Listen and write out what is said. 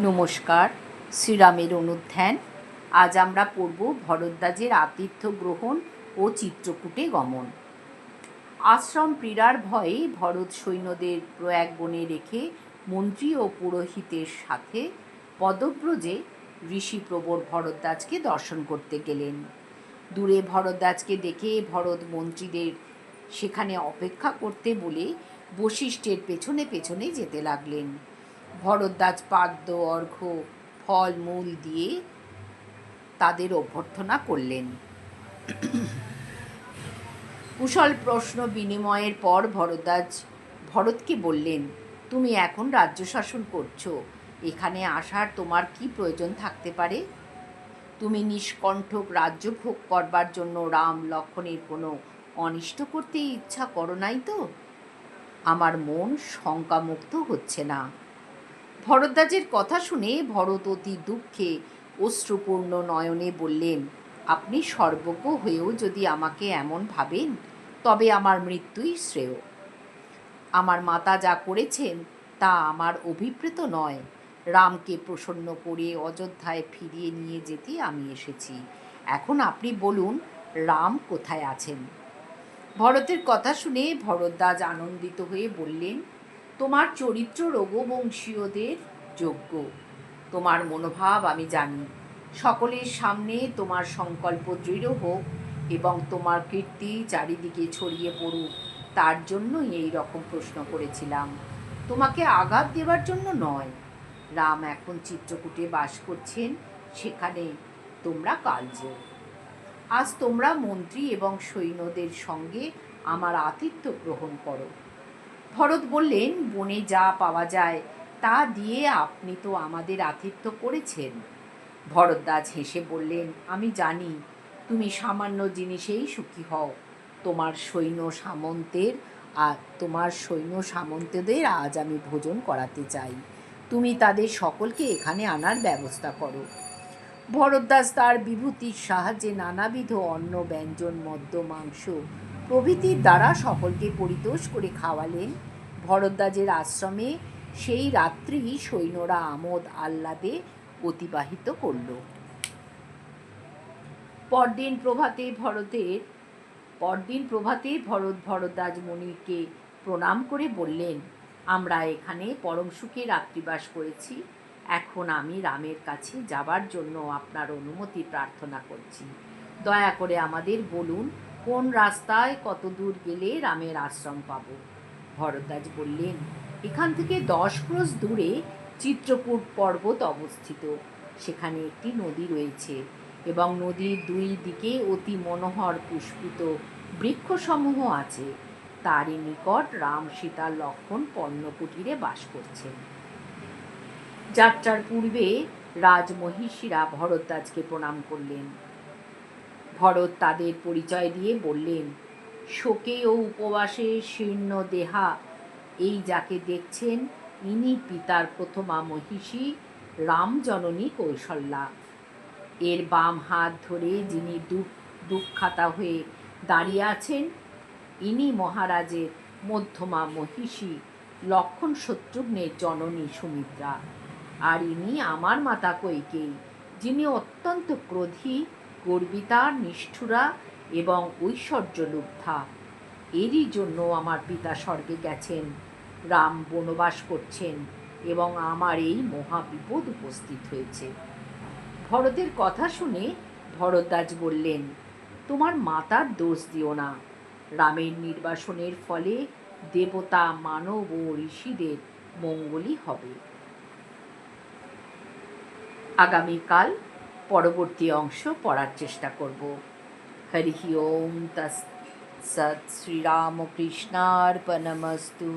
নমস্কার, শ্রীরামের অনুধ্যান। আজ আমরা পড়ব ভরদ্বাজের আতিথ্য গ্রহণ ও চিত্রকূটে গমন। আশ্রম পীড়ার ভয়ে ভরত সৈন্যদের প্রয়াগ বনে রেখে মন্ত্রী ও পুরোহিতের সাথে পদব্রজে ঋষিপ্রবর ভরদ্বাজকে দর্শন করতে গেলেন। দূরে ভরদ্বাজকে দেখে ভরত মন্ত্রীদের সেখানে অপেক্ষা করতে বলে বশিষ্ঠের পেছনে পেছনে যেতে লাগলেন। ভরদ্বাজ পাদ্য অর্ঘ্য ফল মূল দিয়ে তাদের অভ্যর্থনা করলেন। কুশল প্রশ্ন বিনিময়ের পর ভরদ্বাজ ভরতকে বললেন, তুমি এখন রাজ্য শাসন করছো, এখানে আসার তোমার কি প্রয়োজন থাকতে পারে? তুমি নিষ্কণ্ঠক রাজ্য ভোগ করবার জন্য রাম লক্ষ্মণের কোনো অনিষ্ট করতে ইচ্ছা করো নাই তো? আমার মন শঙ্কামুক্ত হচ্ছে না। ভরদ্বাজের কথা শুনে ভরত অতি দুঃখে অশ্রুপূর্ণ নয়নে বললেন, আপনি সর্বজ্ঞ হয়েও যদি আমাকে এমন ভাবেন তবে আমার মৃত্যুই শ্রেয়। আমার মাতা যা করেছেন তা আমার অভিপ্রেত নয়। রামকে প্রসন্ন করে অযোধ্যায় ফিরিয়ে নিয়ে যেতে আমি এসেছি। এখন আপনি বলুন, রাম কোথায় আছেন? ভরতের কথা শুনে ভরদ্বাজ আনন্দিত হয়ে বললেন, তোমার চরিত্র রঘুবংশীয়দের যোগ্য। তোমার মনোভাব আমি জানি। সকলের সামনে তোমার সংকল্প দৃঢ় হোক এবং তোমার কীর্তি চারিদিকে ছড়িয়ে পড়ুক, তার জন্যই এই রকম প্রশ্ন করেছিলাম, তোমাকে আঘাত দেবার জন্য নয়। রাম এখন চিত্রকূটে বাস করছেন, সেখানে তোমরা কাল যেও। আজ তোমরা মন্ত্রী এবং সৈন্যদের সঙ্গে আমার আতিথ্য গ্রহণ করো। ভরত বললেন, বনে যা পাওয়া যায় তা দিয়ে আপনি তো আমাদের আতিথ্য করেছেন। ভরদ্বাজ হেসে বললেন, আমি জানি তুমি সামান্য জিনিসেই সুখী হও। তোমার সৈন্য সামন্তদের আজ আমি ভোজন করাতে চাই। তুমি তাদের সকলকে এখানে আনার ব্যবস্থা করো। ভরদ্বাজ তার বিভূতির সাহায্যে নানাবিধ অন্ন ব্যঞ্জন মদ্য মাংস প্রভৃতির দ্বারা সকলকে পরিতোষ করে খাওয়ালেন। ভরদ্বাজের আশ্রমে সেই রাত্রি সৈন্যরা আমোদ আহ্লাদে অতিবাহিত করল। পরদিন প্রভাতে ভরত ভরদ্বাজ মুনিকে প্রণাম করে বললেন, আমরা এখানে পরম সুখে রাত্রিবাস করেছি। এখন আমি রামের কাছে যাবার জন্য আপনার অনুমতি প্রার্থনা করছি। দয়া করে আমাদের বলুন, কোন রাস্তায় কত দূর গেলে রামের আশ্রম পাব? ভরদ্বাজ বললেন, এখান থেকে 10 ক্রোশ দূরে চিত্রকূট পর্বত অবস্থিত। সেখানে একটি নদী রয়েছে এবং নদীর দুই দিকে অতি মনোহর পুষ্পিত বৃক্ষসমূহ আছে। তারই নিকট রাম সীতা লক্ষ্মণ পর্ণকুটিরে বাস করছেন। যাত্রার পূর্বে রাজমহিষীরা ভরদ্বাজকে প্রণাম করলেন। ভরত তাদের পরিচয় দিয়ে বললেন, শোকে ও উপবাসে শীর্ণ দেহা এই যাকে দেখছেন, ইনি পিতার প্রথমা মহিষী রামজননী কৌশল্যা। এর বাম হাত ধরে যিনি দুঃখাতা হয়ে দাঁড়িয়ে আছেন, ইনি মহারাজের মধ্যমা মহিষী লক্ষ্মণ শত্রুঘ্নের জননী সুমিত্রা। আর ইনি আমার মাতা কইকেয়ী, যিনি অত্যন্ত ক্রোধী, গর্বিতা, নিষ্ঠুরা এবং ঐশ্বর্যলুব্ধা। এরই জন্য আমার পিতা স্বর্গে গেছেন, রাম বনবাস করছেন এবং আমার এই মহাবিপদ উপস্থিত হয়েছে। ভরতের কথা শুনে ভরদ্বাজ বললেন, তোমার মাতার দোষ দিও না। রামের নির্বাসনের ফলে দেবতা, মানব ও ঋষিদের মঙ্গলই হবে। আগামীকাল পরবর্তী অংশ পড়ার চেষ্টা করব। হরি ওম তৎসৎ। শ্রীরামকৃষ্ণার্পণমস্তু।